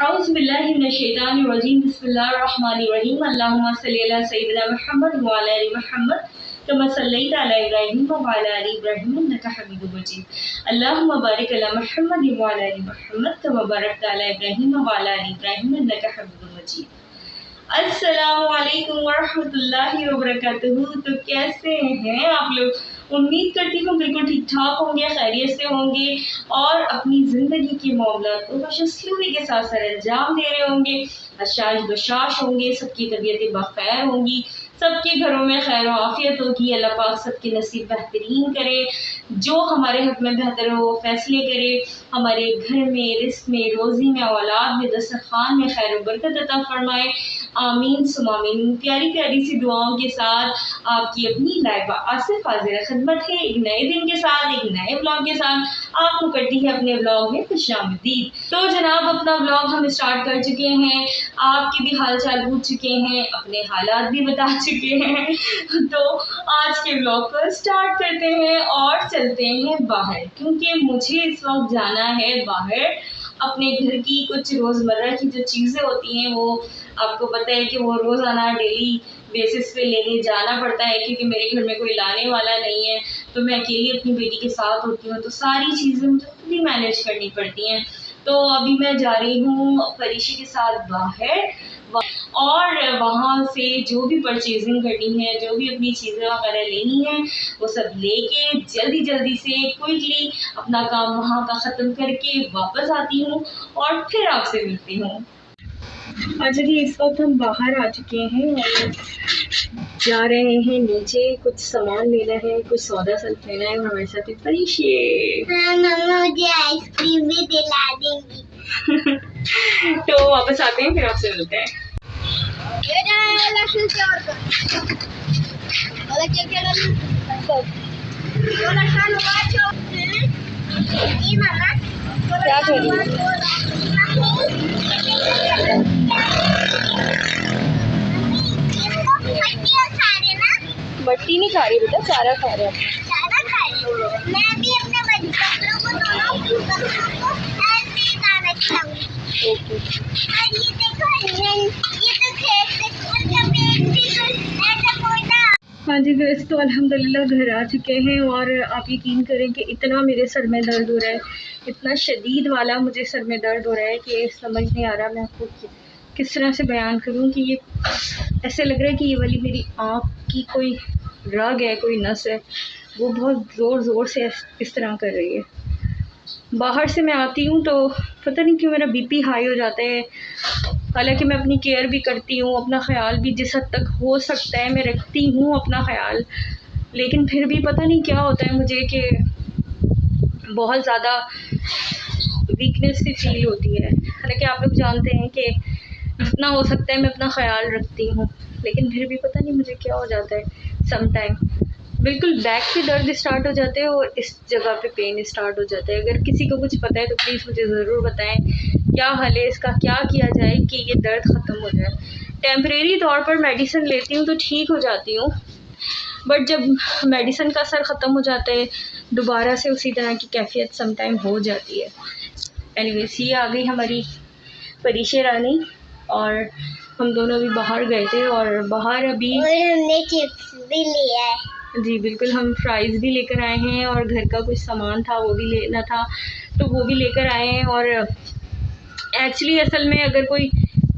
औज़ुबिल्लाहिमिनश्शैतानिर्रजीम बिस्मिल्लाहिर्रहमानिर्रहीम अल्लाहुम्मा सल्लि अला सय्यिदिना मुहम्मद व अला आलि मुहम्मद कमा सल्लैता अला इब्राहीम व अला आलि इब्राहीम इन्नका हमीदुम मजीद अल्लाहुम्मा बारिक अला मुहम्मद व अला आलि मुहम्मद कमा बारकता अला इब्राहीम व अला आलि इब्राहीम इन्नका हमीदुम मजीद। अस्सलामु अलैकुम वरहमतुल्लाहि वबरकातुहू। तो कैसे हैं आप लोग? उम्मीद करती हूँ बिल्कुल ठीक ठाक होंगे, खैरियत से होंगे और अपनी ज़िंदगी के मामलात को खुशनुमी के साथ सर अंजाम दे रहे होंगे, अशाश बशाश होंगे, सबकी तबीयतें बखैर होंगी, सबके घरों में खैर आफियत होगी। अल्लाह पाक सबके नसीब बेहतरीन करे, जो हमारे हक में बेहतर हो वो फैसले करे, हमारे घर में, रिस्क में, रोज़ी में, औलाद में, दस्तरखान में खैर बरकत अता फरमाए। आमीन सुम आमीन। प्यारी प्यारी सी दुआओं के साथ आपकी अपनी लाइबा आसिफ हाजिर खिदमत है, एक नए दिन के साथ, एक नए व्लॉग के साथ आपको करती है अपने व्लॉग में खुशामदीद। तो जनाब अपना व्लॉग हम स्टार्ट कर चुके हैं, आपके भी हाल चाल पूछ चुके हैं, अपने हालात भी बता चुके हैं। तो आज के व्लॉग को स्टार्ट करते हैं और चलते हैं बाहर, क्योंकि मुझे इस वक्त जाना है बाहर। अपने घर की कुछ रोज़मर्रा की जो चीज़ें होती हैं वो आपको पता है कि वो रोज़ाना डेली बेसिस पे लेने जाना पड़ता है, क्योंकि मेरे घर में कोई लाने वाला नहीं है। तो मैं अकेली अपनी बेटी के साथ होती हूँ, तो सारी चीज़ें मुझे खुद ही मैनेज करनी पड़ती हैं। तो अभी मैं जा रही हूँ फरीशी के साथ बाहर और वहाँ से जो भी परचेजिंग करनी है, जो भी अपनी चीज़ें वगैरह लेनी है, वो सब लेके जल्दी जल्दी से क्विकली अपना काम वहाँ का ख़त्म करके वापस आती हूँ और फिर आपसे मिलती हूँ। अच्छा जी, इस वक्त हम बाहर आ चुके हैं और जा रहे हैं नीचे, कुछ सामान लेना है, कुछ सौदा सल्फ लेना है और हमारे साथ मम्मा मुझे आइसक्रीम भी दिला देंगी। तो वापस आते हैं, फिर आपसे मिलते हैं। क्या मट्टी नहीं खा रही बेटा, चारा खा रहे हैं। चारा खा रही हूँ मैं भी, अपने बच्चों को दोनों ऐसे दाना खिलाऊंगी। ओके। और ये देखो ये तो खेत हाँ जी वैसे तो अल्हम्दुलिल्लाह घर आ चुके हैं और आप यकीन करें कि इतना मेरे सर में दर्द हो रहा है, इतना शदीद वाला मुझे सर में दर्द हो रहा है कि समझ नहीं आ रहा मैं आपको किस तरह से बयान करूं कि ये ऐसे लग रहा है कि ये वाली मेरी आँख की कोई रग है, कोई नस है, वो बहुत ज़ोर ज़ोर से इस तरह कर रही है। बाहर से मैं आती हूँ तो पता नहीं क्यों मेरा बीपी हाई हो जाता है। हालांकि मैं अपनी केयर भी करती हूँ, अपना ख्याल भी जिस हद तक हो सकता है मैं रखती हूँ अपना ख्याल, लेकिन फिर भी पता नहीं क्या होता है मुझे कि बहुत ज़्यादा वीकनेस सी फील होती है। हालांकि आप लोग जानते हैं कि जितना हो सकता है मैं अपना ख्याल रखती हूँ, लेकिन फिर भी पता नहीं मुझे क्या हो जाता है। समटाइम बिल्कुल बैक पे दर्द स्टार्ट हो जाते हैं और इस जगह पे पेन स्टार्ट हो जाता है। अगर किसी को कुछ पता है तो प्लीज़ मुझे ज़रूर बताएं क्या हल है इसका, क्या किया जाए कि ये दर्द ख़त्म हो जाए। टेम्परेरी तौर पर मेडिसिन लेती हूँ तो ठीक हो जाती हूँ, बट जब मेडिसिन का असर ख़त्म हो जाता है दोबारा से उसी तरह की कैफियत समटाइम हो जाती है। एनीवेज ये आ गई हमारी परीशे रानी और हम दोनों भी बाहर गए थे और बाहर अभी हमने चिप्स भी लिया है। जी बिल्कुल, हम फ्राइज़ भी लेकर आए हैं और घर का कुछ सामान था वो भी लेना था तो वो भी लेकर आए हैं। और एक्चुअली असल में अगर कोई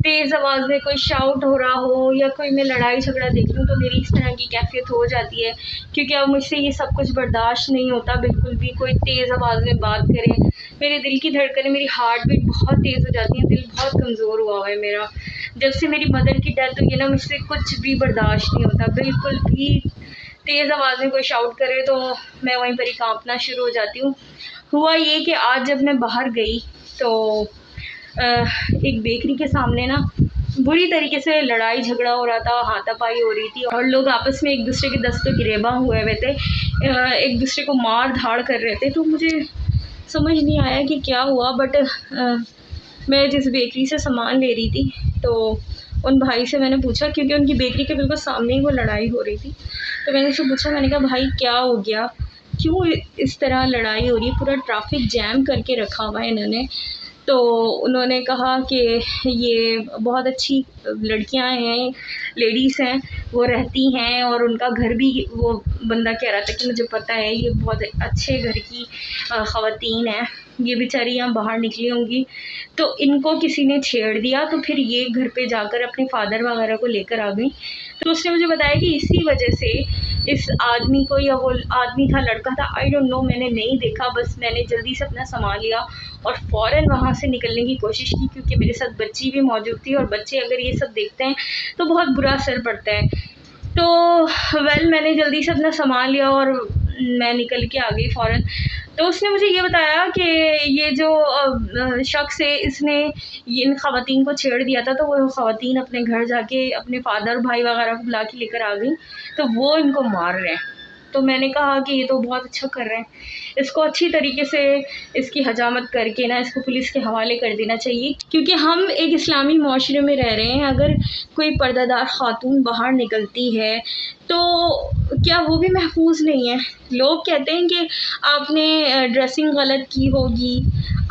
तेज़ आवाज़ में कोई शाउट हो रहा हो या कोई मैं लड़ाई झगड़ा देख लूँ तो मेरी इस तरह की कैफियत हो जाती है, क्योंकि अब मुझसे ये सब कुछ बर्दाश्त नहीं होता बिल्कुल भी। कोई तेज़ आवाज़ में बात करे, मेरे दिल की धड़कनें, मेरी हार्ट बीट बहुत तेज़ हो जाती है, दिल बहुत कमज़ोर हुआ है मेरा। जब से मेरी मदर की डेथ हुई है ना, मुझसे कुछ भी बर्दाश्त नहीं होता बिल्कुल भी। तेज़ आवाज़ में कोई शाउट करे तो मैं वहीं पर ही कांपना शुरू हो जाती हूँ। हुआ ये कि आज जब मैं बाहर गई तो एक बेकरी के सामने ना बुरी तरीके से लड़ाई झगड़ा हो रहा था, हाथापाई हो रही थी और लोग आपस में एक दूसरे के दस्त गिरेबा हुए हुए थे, एक दूसरे को मार धाड़ कर रहे थे। तो मुझे समझ नहीं आया कि क्या हुआ, बट मैं जिस बेकरी से सामान ले रही थी तो उन भाई से मैंने पूछा, क्योंकि उनकी बेकरी के बिल्कुल सामने ही वो लड़ाई हो रही थी। तो मैंने उससे पूछा, मैंने कहा भाई क्या हो गया, क्यों इस तरह लड़ाई हो रही है, पूरा ट्रैफिक जैम करके रखा हुआ है इन्होंने। तो उन्होंने कहा कि ये बहुत अच्छी लड़कियां हैं, लेडीज़ हैं, वो रहती हैं और उनका घर भी, वो बंदा कह रहा था कि मुझे पता है ये बहुत अच्छे घर की ख़वातीन हैं, ये बेचारी यहाँ बाहर निकली होंगी, तो इनको किसी ने छेड़ दिया तो फिर ये घर पे जाकर अपने फादर वगैरह को लेकर आ गई। तो उसने मुझे बताया कि इसी वजह से इस आदमी को, या वो आदमी था, लड़का था, आई डोंट नो, मैंने नहीं देखा, बस मैंने जल्दी से अपना सामान लिया और फ़ौरन वहाँ से निकलने की कोशिश की, क्योंकि मेरे साथ बच्ची भी मौजूद थी और बच्चे अगर ये सब देखते हैं तो बहुत बुरा असर पड़ता है। तो मैंने जल्दी से अपना सामान लिया और मैं निकल के आ गई फ़ौरन। तो उसने मुझे ये बताया कि ये जो शख्स है, इसने इन ख़वातीन को छेड़ दिया था, तो वो ख़वातीन अपने घर जाके अपने फादर भाई वगैरह को बुला के लेकर आ गई, तो वो इनको मार रहे हैं। तो मैंने कहा कि ये तो बहुत अच्छा कर रहे हैं, इसको अच्छी तरीके से इसकी हजामत करके ना इसको पुलिस के हवाले कर देना चाहिए, क्योंकि हम एक इस्लामी माशरे में रह रहे हैं। अगर कोई पर्दादार ख़ातून बाहर निकलती है तो क्या वो भी महफूज नहीं है? लोग कहते हैं कि आपने ड्रेसिंग गलत की होगी,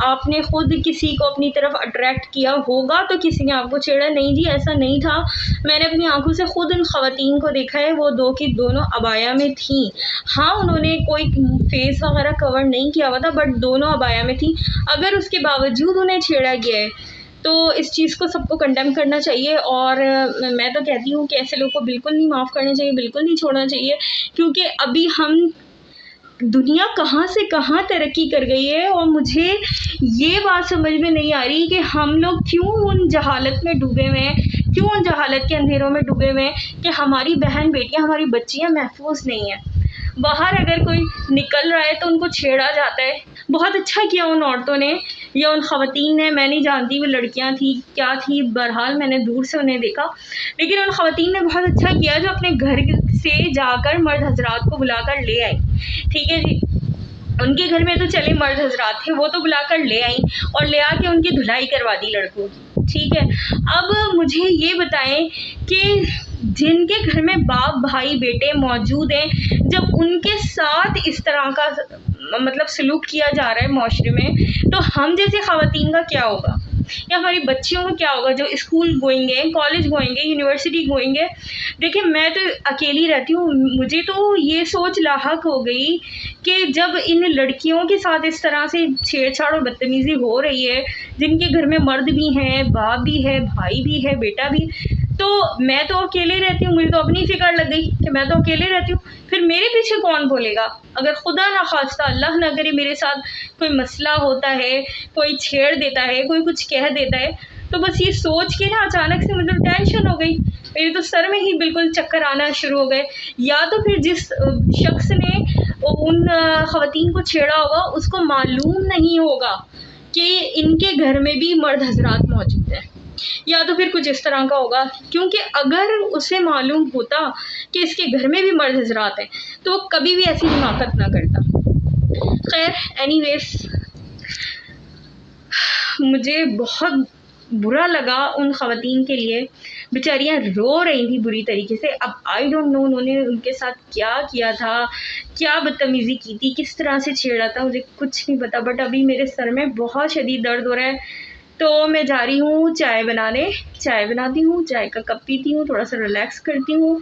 आपने ख़ुद किसी को अपनी तरफ अट्रैक्ट किया होगा तो किसी ने आपको छेड़ा। नहीं जी, ऐसा नहीं था। मैंने अपनी आंखों से ख़ुद उन ख़वातीन को देखा है, वो दो की दोनों अबाया में थीं। हाँ, उन्होंने कोई फेस वगैरह कवर नहीं किया हुआ था, बट दोनों अबाया में थी। अगर उसके बावजूद उन्हें छेड़ा गया है तो इस चीज़ को सबको कंडेम करना चाहिए। और मैं तो कहती हूँ कि ऐसे लोगों को बिल्कुल नहीं माफ़ करना चाहिए, बिल्कुल नहीं छोड़ना चाहिए, क्योंकि अभी हम, दुनिया कहाँ से कहाँ तरक्की कर गई है और मुझे ये बात समझ में नहीं आ रही कि हम लोग क्यों उन जहालत में डूबे हुए हैं, क्यों उन जहालत के अंधेरों में डूबे हुए हैं कि हमारी बहन बेटियां, हमारी बच्चियां महफूज नहीं हैं। बाहर अगर कोई निकल रहा है तो उनको छेड़ा जाता है। बहुत अच्छा किया उन औरतों ने या उन ख़वातीन ने, मैं नहीं जानती वो लड़कियां थी क्या थी, बहरहाल मैंने दूर से उन्हें देखा, लेकिन उन ख़वातीन ने बहुत अच्छा किया जो अपने घर से जाकर मर्द हजरात को बुलाकर ले आई। ठीक है जी, उनके घर में तो चले मर्द हजरात थे, वो तो बुलाकर ले आई और ले आके उनकी धुलाई करवा दी लड़कों की। ठीक है, अब मुझे ये बताएं कि जिनके घर में बाप भाई बेटे मौजूद हैं, जब उनके साथ इस तरह का मतलब सलूक किया जा रहा है माशरे में, तो हम जैसे ख़वातीन का क्या होगा, या हमारी बच्चियों का क्या होगा जो स्कूल गोएंगे, कॉलेज गोएंगे, यूनिवर्सिटी गोएंगे। देखिए, मैं तो अकेली रहती हूँ, मुझे तो ये सोच लाहक हो गई कि जब इन लड़कियों के साथ इस तरह से छेड़छाड़ और बदतमीज़ी हो रही है, जिनके घर में मर्द भी हैं, बाप भी है, भाई भी है, बेटा भी, तो मैं तो अकेले रहती हूँ, मुझे तो अपनी फ़िक्र लग गई कि मैं तो अकेले रहती हूँ, फिर मेरे पीछे कौन बोलेगा? अगर खुदा ना खास्ता, अल्लाह ना करे, मेरे साथ कोई मसला होता है, कोई छेड़ देता है, कोई कुछ कह देता है, तो बस ये सोच के ना अचानक से मतलब टेंशन हो गई, मेरे तो सर में ही बिल्कुल चक्कर आना शुरू हो गए। या तो फिर जिस शख्स ने उन ख़वातीन को छेड़ा होगा उसको मालूम नहीं होगा कि इनके घर में भी मर्द हजरात मौजूद हैं, या तो फिर कुछ इस तरह का होगा, क्योंकि अगर उसे मालूम होता कि इसके घर में भी मर्द हजरात हैं तो वो कभी भी ऐसी हिमाकत ना करता। खैर, एनीवेज, मुझे बहुत बुरा लगा उन ख़वातीन के लिए, बेचारियाँ रो रही थी बुरी तरीके से। अब आई डोंट नो उन्होंने उनके साथ क्या किया था, क्या बदतमीज़ी की थी, किस तरह से छेड़ा था, मुझे कुछ नहीं पता, बट अभी मेरे सर में बहुत शदीद दर्द हो रहा है। तो मैं जा रही हूँ चाय बनाने, चाय बनाती हूँ, चाय का कप पीती हूँ, थोड़ा सा रिलैक्स करती हूँ,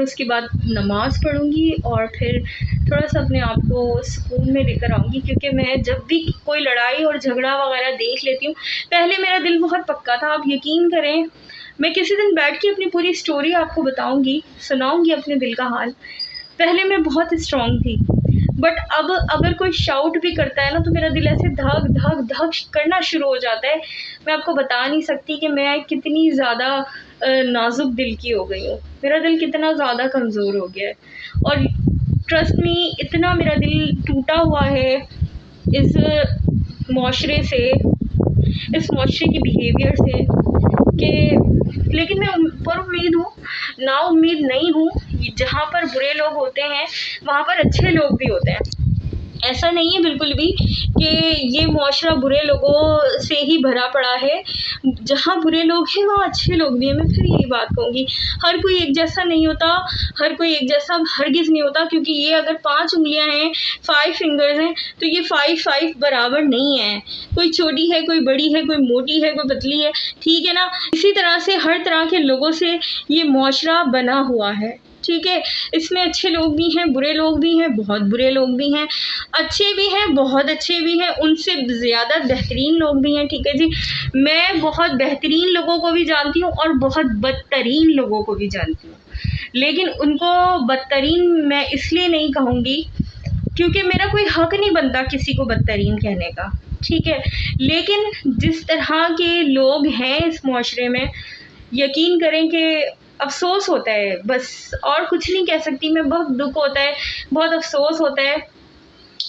उसके बाद नमाज़ पढ़ूँगी और फिर थोड़ा सा अपने आप को सुकून में लेकर आऊँगी, क्योंकि मैं जब भी कोई लड़ाई और झगड़ा वगैरह देख लेती हूँ, पहले मेरा दिल बहुत पक्का था, आप यकीन करें, मैं किसी दिन बैठ के अपनी पूरी स्टोरी आपको बताऊँगी, सुनाऊँगी अपने दिल का हाल। पहले मैं बहुत स्ट्रॉन्ग थी, बट अब अगर कोई शाउट भी करता है ना तो मेरा दिल ऐसे धक धक धक करना शुरू हो जाता है। मैं आपको बता नहीं सकती कि मैं कितनी ज़्यादा नाजुक दिल की हो गई हूँ, मेरा दिल कितना ज़्यादा कमज़ोर हो गया है, और ट्रस्ट मी, इतना मेरा दिल टूटा हुआ है इस माशरे से, इस माशरे के बिहेवियर से, कि लेकिन मैं पर उम्मीद हूँ, ना उम्मीद नहीं हूँ। जहाँ पर बुरे लोग होते हैं वहाँ पर अच्छे लोग भी होते हैं। ऐसा नहीं है बिल्कुल भी कि ये मुआशरा बुरे लोगों से ही भरा पड़ा है। जहाँ बुरे लोग हैं वहाँ अच्छे लोग भी हैं। मैं फिर यही बात कहूँगी, हर कोई एक जैसा नहीं होता, हर कोई एक जैसा हरगिज़ नहीं होता, क्योंकि ये अगर 5 उँगलियाँ हैं, 5 फिंगर्स हैं, तो ये 5 बराबर नहीं है। कोई छोटी है, कोई बड़ी है, कोई मोटी है, कोई पतली है, ठीक है ना? इसी तरह से हर तरह के लोगों से ये मुआशरा बना हुआ है, ठीक है? इसमें अच्छे लोग भी हैं, बुरे लोग भी हैं, बहुत बुरे लोग भी हैं, अच्छे भी हैं, बहुत अच्छे भी हैं, उनसे ज़्यादा बेहतरीन लोग भी हैं, ठीक है जी। मैं बहुत बेहतरीन लोगों को भी जानती हूँ और बहुत बदतरीन लोगों को भी जानती हूँ, लेकिन उनको बदतरीन मैं इसलिए नहीं कहूँगी क्योंकि मेरा कोई हक नहीं बनता किसी को बदतरीन कहने का, ठीक है? लेकिन जिस तरह के लोग हैं इस मुआशरे में, यकीन करें कि अफ़सोस होता है, बस और कुछ नहीं कह सकती मैं। बहुत दुःख होता है, बहुत अफ़सोस होता है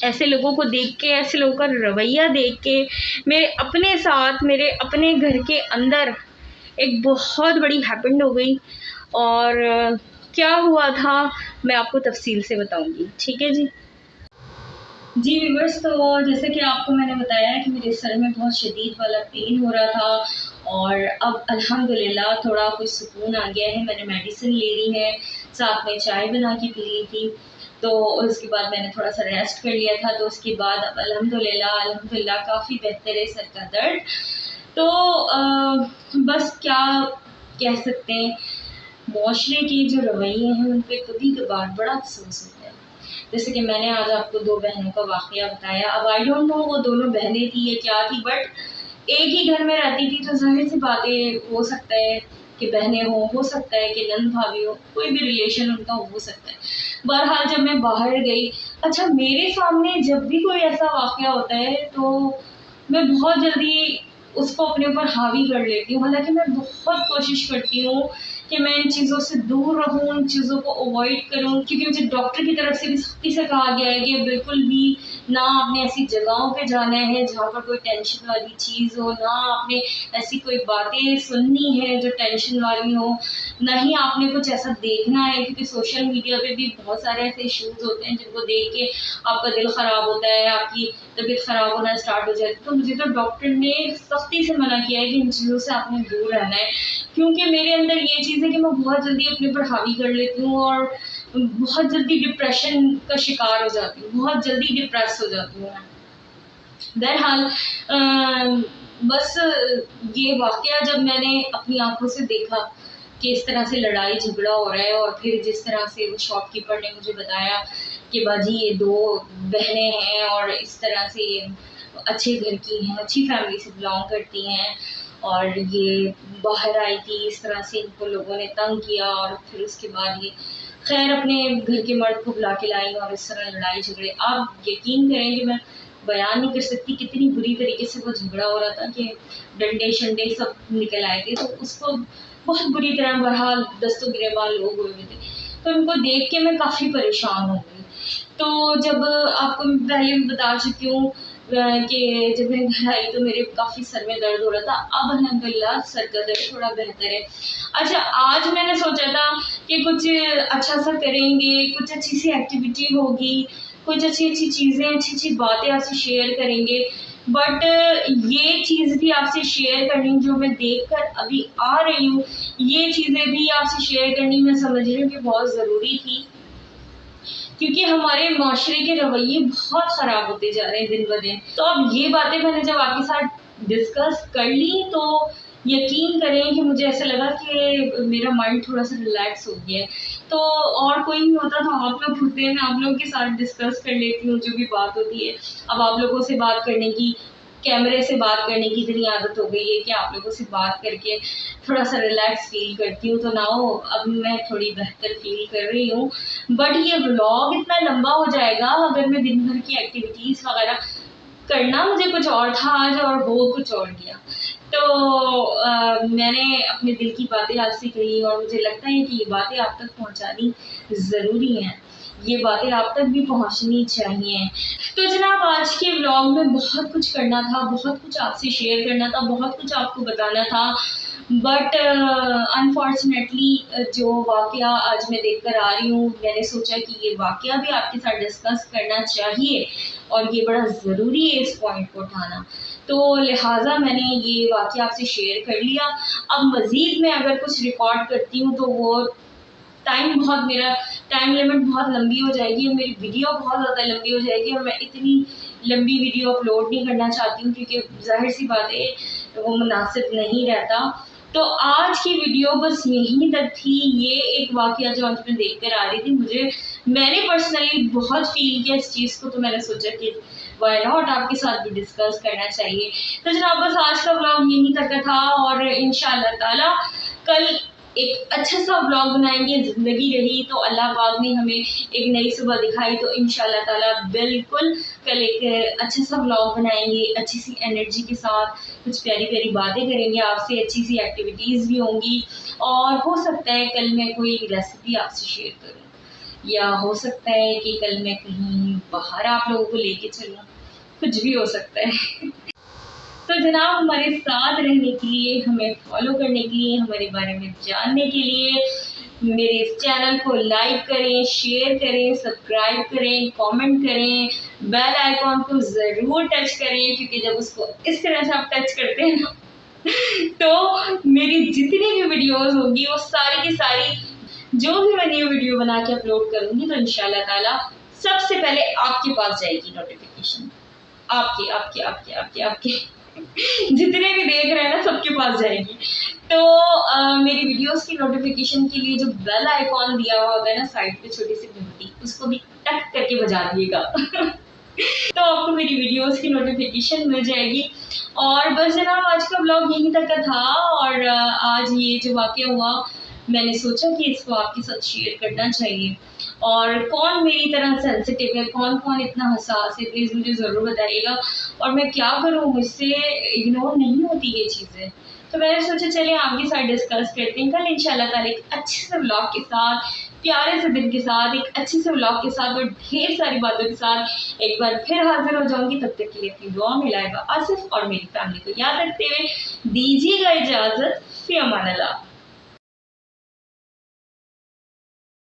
ऐसे लोगों को देख के, ऐसे लोगों का रवैया देख के। मेरे अपने साथ, मेरे अपने घर के अंदर एक बहुत बड़ी हैपेंड हो गई, और क्या हुआ था मैं आपको तफ़सील से बताऊँगी, ठीक है जी। जी व्यूअर्स, तो जैसे कि आपको मैंने बताया है कि मेरे सर में बहुत शदीद वाला पेन हो रहा था, और अब अल्हम्दुलिल्लाह थोड़ा कुछ सुकून आ गया है। मैंने मेडिसिन ले ली है, साथ में चाय बना के पी ली थी, तो उसके बाद मैंने थोड़ा सा रेस्ट कर लिया था, तो उसके बाद अब अल्हम्दुलिल्लाह काफ़ी बेहतर है सर का दर्द। तो बस क्या कह सकते हैं, मुआशरे के जो रवैये हैं उन पे कभी-कभार बड़ा अफ़सोस होता है। जैसे कि मैंने आज आपको 2 बहनों का वाक़या बताया। अब आई डोंट नो वो दोनों बहनें थी या क्या थी, बट एक ही घर में रहती थी, तो ज़ाहिर-सी बात है, हो सकता है कि बहनें हों, हो सकता है कि नंद-भाभी हो, कोई भी रिलेशन उनका हो सकता है। बहरहाल जब मैं बाहर गई, अच्छा मेरे सामने जब भी कोई ऐसा वाक़या होता है तो मैं बहुत जल्दी उसको अपने ऊपर हावी कर लेती हूँ। हालाँकि मैं बहुत कोशिश करती हूँ कि मैं इन चीज़ों से दूर रहूँ, उन चीज़ों को अवॉइड करूँ, क्योंकि मुझे डॉक्टर की तरफ से भी सख्ती से कहा गया है कि बिल्कुल भी ना आपने ऐसी जगहों पे जाना है जहाँ पर कोई टेंशन वाली चीज़ हो, ना आपने ऐसी कोई बातें सुननी है जो टेंशन वाली हो, ना ही आपने कुछ ऐसा देखना है, क्योंकि सोशल मीडिया पे भी बहुत सारे ऐसे इश्यूज़ होते हैं जिनको देख के आपका दिल ख़राब होता है, आपकी तबीयत ख़राब होना स्टार्ट हो जाती है। तो मुझे तो डॉक्टर ने सख्ती से मना किया है कि इन चीज़ों से आपने दूर रहना है, क्योंकि मेरे अंदर ये चीज़ है कि मैं बहुत जल्दी अपने ऊपर हावी कर लेती हूँ और बहुत जल्दी डिप्रेशन का शिकार हो जाती हूँ, बहुत जल्दी डिप्रेस हो जाती हूँ मैं। बहरहाल बस ये वाक़या जब मैंने अपनी आँखों से देखा कि इस तरह से लड़ाई झगड़ा हो रहा है, और फिर जिस तरह से वो शॉपकीपर ने मुझे बताया कि बाजी ये 2 बहनें हैं और इस तरह से ये अच्छे घर की हैं, अच्छी फैमिली से बिलॉन्ग करती हैं, और ये बाहर आई थी, इस तरह से इनको लोगों ने तंग किया, और फिर उसके बाद ये खैर अपने घर के मर्द को बुला के लाई और इस तरह लड़ाई झगड़े। आप यकीन करें कि मैं बयान नहीं कर सकती कितनी बुरी तरीके से वो झगड़ा हो रहा था, कि डंडे-शंडे सब निकल आए थे, तो उसको बहुत बुरी तरह बहरहाल दस्तों गिरेबान लोग हुए हुए थे। तो उनको देख के मैं काफ़ी परेशान हो गई। तो जब आपको मैं पहले भी बता चुकी हूँ कि जब मैं घर आई तो मेरे काफ़ी सर में दर्द हो रहा था। अब अल्हम्दुलिल्लाह सर का दर्द थोड़ा बेहतर है। अच्छा, आज मैंने सोचा था कि कुछ अच्छा-सा करेंगे, कुछ अच्छी-सी एक्टिविटी होगी, कुछ अच्छी-अच्छी चीज़ें, अच्छी-अच्छी बातें आपसे शेयर करेंगे। बट ये चीज़ भी आपसे शेयर करनी जो मैं देखकर अभी आ रही हूँ, ये चीज़ें भी आपसे शेयर करनी मैं समझ रही हूँ कि बहुत ज़रूरी थी। क्योंकि हमारे माशरे के रवैये बहुत ख़राब होते जा रहे हैं दिन ब दिन। तो अब ये बातें मैंने जब आपके साथ डिस्कस कर ली, तो यकीन करें कि मुझे ऐसा लगा कि मेरा माइंड थोड़ा-सा रिलैक्स हो गया है। तो और कोई नहीं होता तो आप लोग होते हैं, मैं आप लोगों के साथ डिस्कस कर लेती हूँ जो भी बात होती है। अब आप लोगों से बात करने की, कैमरे से बात करने की इतनी आदत हो गई है कि आप लोगों से बात करके थोड़ा-सा रिलैक्स फ़ील करती हूँ, तो नाउ अब मैं थोड़ी बेहतर फ़ील कर रही हूँ। बट ये व्लॉग इतना लंबा हो जाएगा अगर मैं दिन भर की एक्टिविटीज़ वगैरह, करना मुझे कुछ और था आज और हो कुछ और गया। तो मैंने अपने दिल की बातें आपसे कही, और मुझे लगता है कि ये बातें आप तक पहुँचानी ज़रूरी हैं। ये बातें आप तक भी पहुँचनी चाहिए। तो जनाब आज के व्लॉग में बहुत कुछ करना था, बहुत कुछ आपसे शेयर करना था, बहुत कुछ आपको बताना था, बट अनफॉर्चुनेटली जो वाक़या आज मैं देख कर आ रही हूँ, मैंने सोचा कि ये वाक़या भी आपके साथ डिस्कस करना चाहिए, और ये बड़ा ज़रूरी है इस पॉइंट को उठाना। तो लिहाजा मैंने ये वाक़या आपसे शेयर कर लिया। अब मज़ीद मैं अगर कुछ रिकॉर्ड करती हूँ तो वो मेरा टाइम लिमिट बहुत लंबी हो जाएगी और मेरी वीडियो बहुत ज़्यादा लंबी हो जाएगी और मैं इतनी लंबी वीडियो अपलोड नहीं करना चाहती हूँ, क्योंकि ज़ाहिर सी बात है वो मुनासिब नहीं रहता। तो आज की वीडियो बस यहीं तक थी। ये एक वाक़या जो आज मैं देख कर आ रही थी, मैंने पर्सनली बहुत फ़ील किया इस चीज़ को, तो मैंने सोचा कि व्हाई नॉट आपके साथ भी डिस्कस करना चाहिए। तो जनाब बस आज का व्लॉग यहीं तक का था और इंशाअल्लाह ताला कल एक अच्छा सा व्लॉग बनाएंगे। ज़िंदगी रही तो अल्लाह पाक ने हमें एक नई सुबह दिखाई तो इंशाअल्लाह ताला बिल्कुल कल एक अच्छा सा व्लॉग बनाएंगे, अच्छी सी एनर्जी के साथ कुछ प्यारी प्यारी बातें करेंगे आपसे, अच्छी सी एक्टिविटीज़ भी होंगी और हो सकता है कल मैं कोई रेसिपी आपसे शेयर करूँ या हो सकता है कि कल मैं कहीं बाहर आप लोगों को लेके चलूँ, कुछ भी हो सकता है। तो जनाब हमारे साथ रहने के लिए, हमें फॉलो करने के लिए, हमारे बारे में जानने के लिए मेरे इस चैनल को लाइक करें, शेयर करें, सब्सक्राइब करें, कमेंट करें, बेल आइकॉन को ज़रूर टच करें, क्योंकि जब उसको इस तरह से आप टच करते हैं ना तो मेरी जितनी भी वीडियोस होंगी वो सारी की सारी, जो भी मैं न्यू वीडियो बना के अपलोड करूँगी तो इंशाल्लाह ताला सबसे पहले आपके पास जाएगी नोटिफिकेशन। आपके आपके आपके आपके आपके जितने भी देख रहे हैं ना सबके पास जाएगी। तो मेरी वीडियोस की नोटिफिकेशन के लिए जो बेल आइकॉन दिया हुआ होता है ना साइड पे छोटी सी घंटी, उसको भी टक करके बजा दिएगा तो आपको मेरी वीडियोस की नोटिफिकेशन मिल जाएगी। और बस जनाब आज का ब्लॉग यहीं तक का था और आज ये जो वाक़या हुआ मैंने सोचा कि इसको आपके साथ शेयर करना चाहिए। और कौन मेरी तरह सेंसिटिव है, कौन कौन इतना हसास है, प्लीज़ मुझे ज़रूर बताइएगा। और मैं क्या करूँ, मुझसे इग्नोर नहीं होती ये चीज़ें। तो मैंने सोचा चलिए आपके साथ डिस्कस करते हैं। कल इंशाल्लाह ताला एक अच्छे से व्लॉग के साथ, प्यारे से दिन के साथ, एक अच्छे से व्लॉग के साथ और ढेर सारी बातों के साथ एक बार फिर हाजिर हो जाऊंगी। तब तक के लिए अपनी दुआ में लाइबा आसिफ और मेरी फैमिली को याद रखते हुए दीजिएगा इजाज़त। फ़ी अमान अल्लाह।